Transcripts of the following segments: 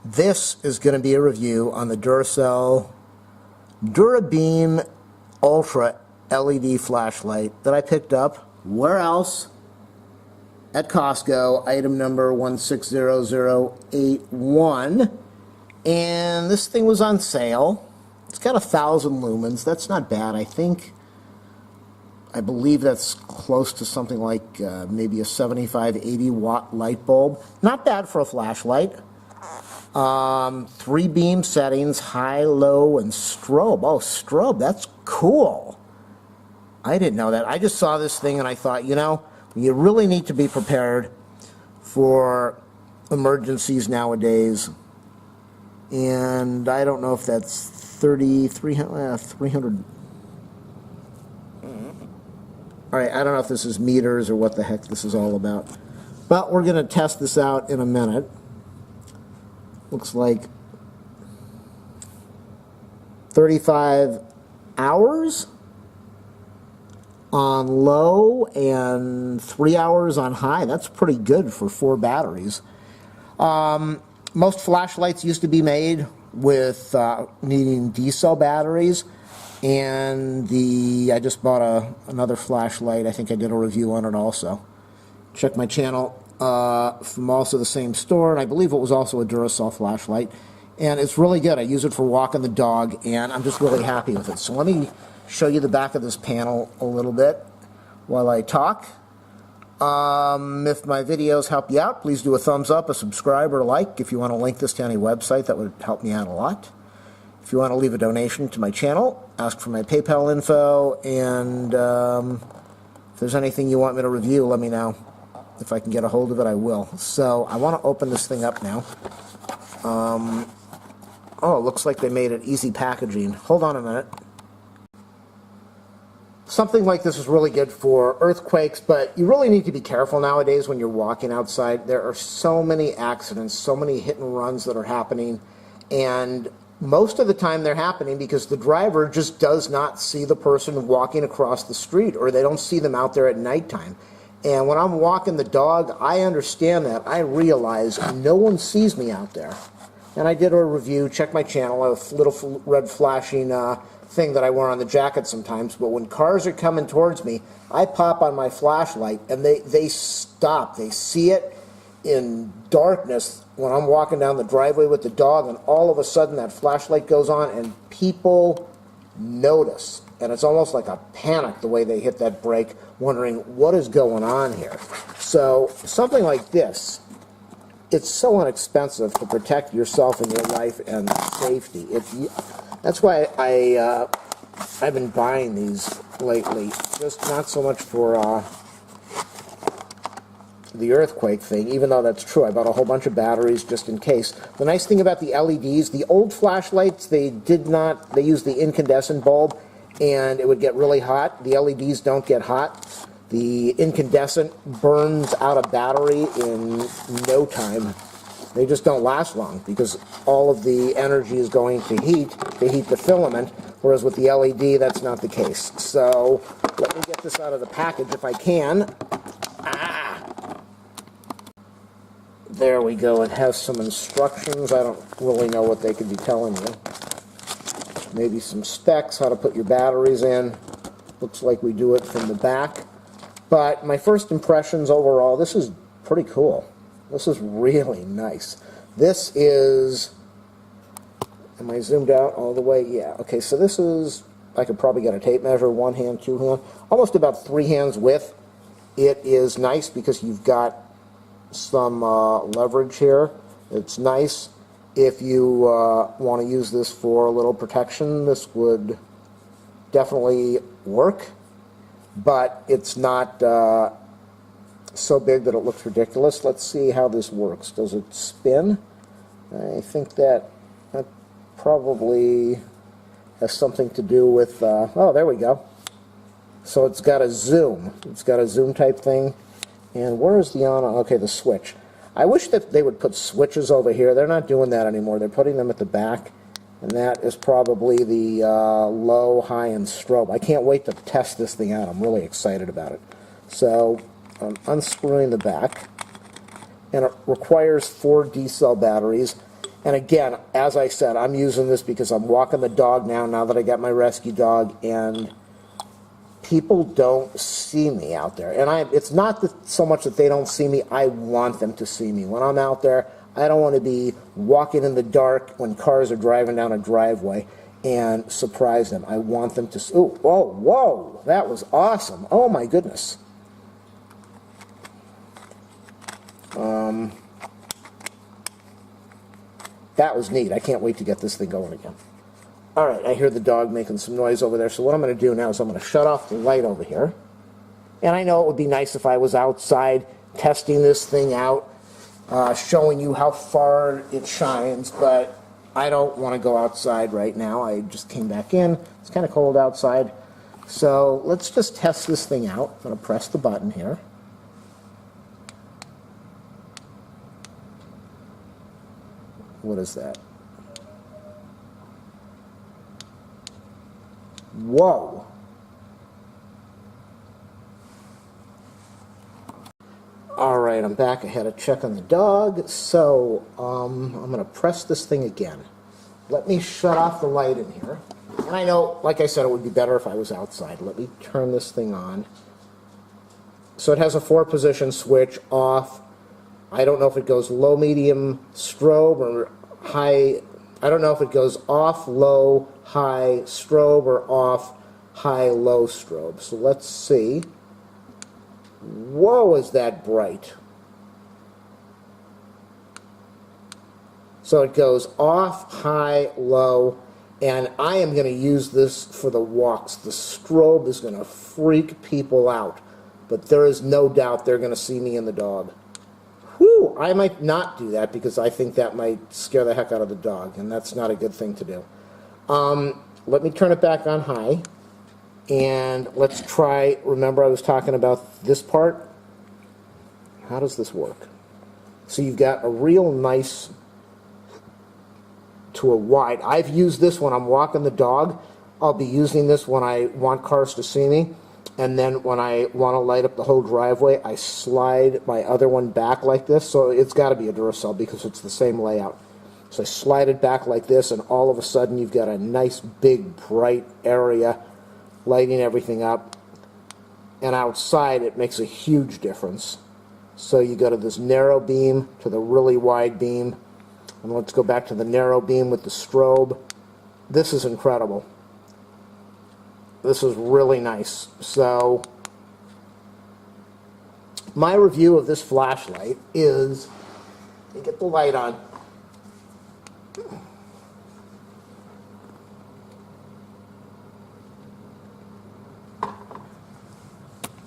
This is going to be a review on the DURACELL DURABEAM Ultra LED flashlight that I picked up. Where else? At Costco, item number 160081. And this thing was on sale. It's got 1,000 lumens. That's not bad. I believe that's close to something like maybe a 75, 80 watt light bulb. Not bad for a flashlight. 3 beam settings, high, low, and strobe. Oh, strobe, that's cool. I didn't know that. I just saw this thing and I thought, you know, you really need to be prepared for emergencies nowadays. And I don't know if that's 300. Alright, I don't know if this is meters or what the heck this is all about. But we're going to test this out in a minute. Looks like 35 hours on low and 3 hours on high. That's pretty good for 4 batteries. Most flashlights used to be made with needing D-cell batteries, and I just bought another flashlight. I think I did a review on it also. Check my channel from also the same store, and I believe it was also a DURACELL flashlight, and it's really good. I use it for walking the dog, and I'm just really happy with it. So let me show you the back of this panel a little bit while I talk. If my videos help you out, please do a thumbs up, a subscribe, or a like. If you want to link this to any website, that would help me out a lot. If you want to leave a donation to my channel, ask for my PayPal info, and if there's anything you want me to review, let me know. If I can get a hold of it, I will. So I want to open this thing up now. Oh, it looks like they made it easy packaging. Hold on a minute. Something like this is really good for earthquakes, but you really need to be careful nowadays when you're walking outside. There are so many accidents, so many hit and runs that are happening, and most of the time they're happening because the driver just does not see the person walking across the street, or they don't see them out there at nighttime. And when I'm walking the dog, I understand that. I realize no one sees me out there. And I did a review. Check my channel. A little red flashing thing that I wear on the jacket sometimes. But when cars are coming towards me, I pop on my flashlight, and they stop. They see it in darkness when I'm walking down the driveway with the dog, and all of a sudden that flashlight goes on, and people notice. And it's almost like a panic the way they hit that brake, wondering what is going on here. So something like this, it's so inexpensive to protect yourself and your life and safety. That's why I've been buying these lately. Just not so much for the earthquake thing, even though that's true. I bought a whole bunch of batteries just in case. The nice thing about the LEDs, the old flashlights, they used the incandescent bulb, and it would get really hot. The LEDs don't get hot. The incandescent burns out a battery in no time. They just don't last long because all of the energy is going to heat the filament, whereas with the LED, that's not the case. So let me get this out of the package if I can. There we go. It has some instructions. I don't really know what they could be telling you. Maybe some specs, how to put your batteries in. Looks like we do it from the back. But my first impressions overall, this is pretty cool. This is really nice. This is, am I zoomed out all the way? Yeah. Okay, so this is, I could probably get a tape measure, 1 hand, 2 hand, almost about 3 hands width. It is nice because you've got some leverage here. It's nice. If you want to use this for a little protection, this would definitely work, but it's not so big that it looks ridiculous. Let's see how this works. Does it spin? I think that probably has something to do with, oh, there we go. So it's got a zoom. It's got a zoom type thing. And where is the on? Okay, the switch. I wish that they would put switches over here. They're not doing that anymore. They're putting them at the back, and that is probably the low, high, and strobe. I can't wait to test this thing out. I'm really excited about it. So I'm unscrewing the back, and it requires 4 D-cell batteries. And again, as I said, I'm using this because I'm walking the dog now that I got my rescue dog, and people don't see me out there. And it's not so much that they don't see me, I want them to see me. When I'm out there, I don't want to be walking in the dark when cars are driving down a driveway and surprise them. I want them to, oh, whoa, whoa, that was awesome. Oh my goodness. That was neat. I can't wait to get this thing going again. All right, I hear the dog making some noise over there, so what I'm going to do now is I'm going to shut off the light over here. And I know it would be nice if I was outside testing this thing out, showing you how far it shines, but I don't want to go outside right now. I just came back in. It's kind of cold outside. So let's just test this thing out. I'm going to press the button here. What is that? Whoa. All right, I'm back. I had a check on the dog. So I'm going to press this thing again. Let me shut off the light in here. And I know, like I said, it would be better if I was outside. Let me turn this thing on. So it has a 4-position switch, off. I don't know if it goes low, medium, strobe, or high. I don't know if it goes off, low, high, strobe, or off, high, low, strobe. So let's see. Whoa, is that bright. So it goes off, high, low, and I am going to use this for the walks. The strobe is going to freak people out, but there is no doubt they're going to see me and the dog. Whew, I might not do that because I think that might scare the heck out of the dog, and that's not a good thing to do. Let me turn it back on high, and let's try, remember I was talking about this part? How does this work? So you've got a real nice to a wide. I've used this when I'm walking the dog. I'll be using this when I want cars to see me. And then when I want to light up the whole driveway, I slide my other one back like this. So it's got to be a Duracell because it's the same layout. So I slide it back like this, and all of a sudden you've got a nice big bright area lighting everything up. And outside it makes a huge difference. So you go to this narrow beam to the really wide beam. And let's go back to the narrow beam with the strobe. This is incredible. This is really nice. So my review of this flashlight is, let me get the light on.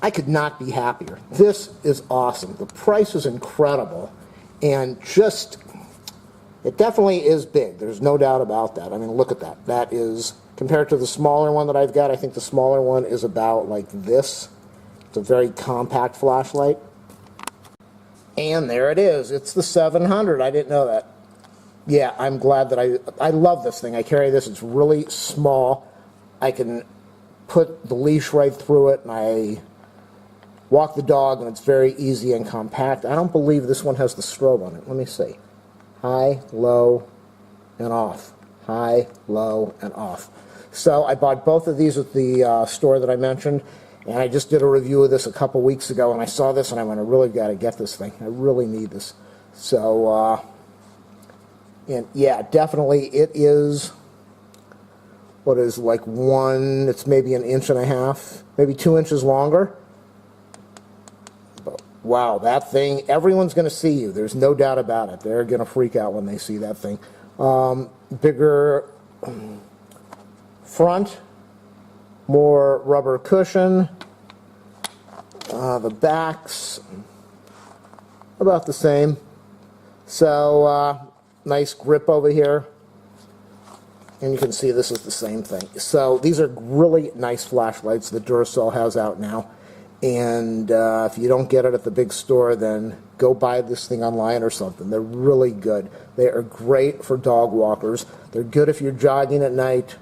I could not be happier. This is awesome. The price is incredible, and just, it definitely is big. There's no doubt about that. I mean, look at that. That is, compared to the smaller one that I've got, I think the smaller one is about like this. It's a very compact flashlight. And there it is. It's the 700. I didn't know that. Yeah, I'm glad that I love this thing. I carry this. It's really small. I can put the leash right through it, and I walk the dog, and it's very easy and compact. I don't believe this one has the strobe on it. Let me see. High, low, and off. High, low, and off. So I bought both of these at the store that I mentioned, and I just did a review of this a couple weeks ago, and I saw this, and I went, I really got to get this thing. I really need this. So, and yeah, definitely it is, what is like one, it's maybe 1.5 inches, maybe 2 inches longer. But wow, that thing, everyone's going to see you. There's no doubt about it. They're going to freak out when they see that thing. Bigger front, more rubber cushion. The back's about the same. So nice grip over here. And you can see this is the same thing. So these are really nice flashlights that Duracell has out now. And if you don't get it at the big store, then go buy this thing online or something. They're really good. They are great for dog walkers. They're good if you're jogging at night.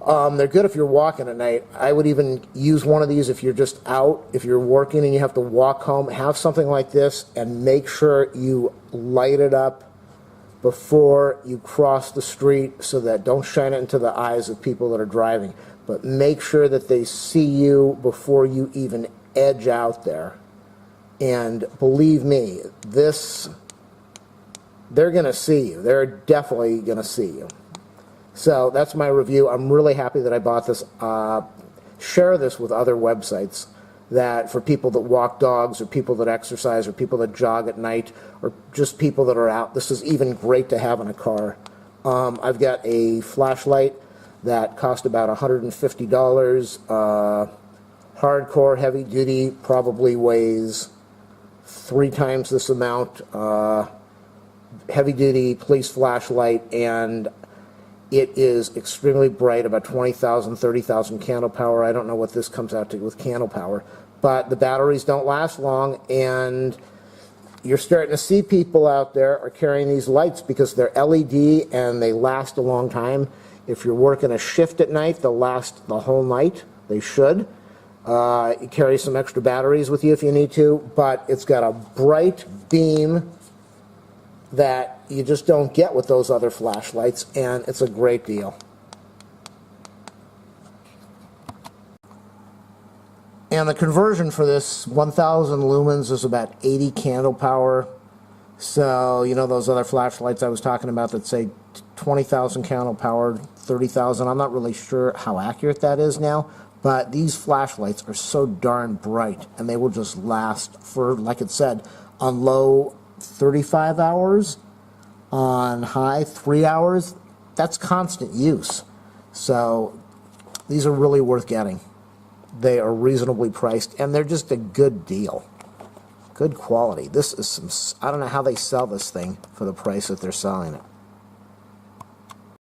They're good if you're walking at night. I would even use one of these if you're just out, if you're working and you have to walk home. Have something like this and make sure you light it up before you cross the street, so that don't shine it into the eyes of people that are driving, but make sure that they see you before you even edge out there. And believe me, they're going to see you. They're definitely going to see you. So that's my review. I'm really happy that I bought this. Share this with other websites, that for people that walk dogs, or people that exercise, or people that jog at night, or just people that are out. This is even great to have in a car. I've got a flashlight that cost about $150. Hardcore, heavy duty, probably weighs 3 times this amount. Heavy duty police flashlight, and it is extremely bright, about 20,000, 30,000 candle power. I don't know what this comes out to with candle power, but the batteries don't last long, and you're starting to see people out there are carrying these lights because they're LED and they last a long time. If you're working a shift at night, they'll last the whole night. They should. You carry some extra batteries with you if you need to, but it's got a bright beam that you just don't get with those other flashlights, and it's a great deal. And the conversion for this 1,000 lumens is about 80 candle power. So, you know those other flashlights I was talking about that say 20,000 candle power, 30,000, I'm not really sure how accurate that is now, but these flashlights are so darn bright, and they will just last for, like it said, on low 35 hours, on high 3 hours. That's constant use. So these are really worth getting. They are reasonably priced, and they're just a good deal. Good quality. This is some, I don't know how they sell this thing for the price that they're selling it.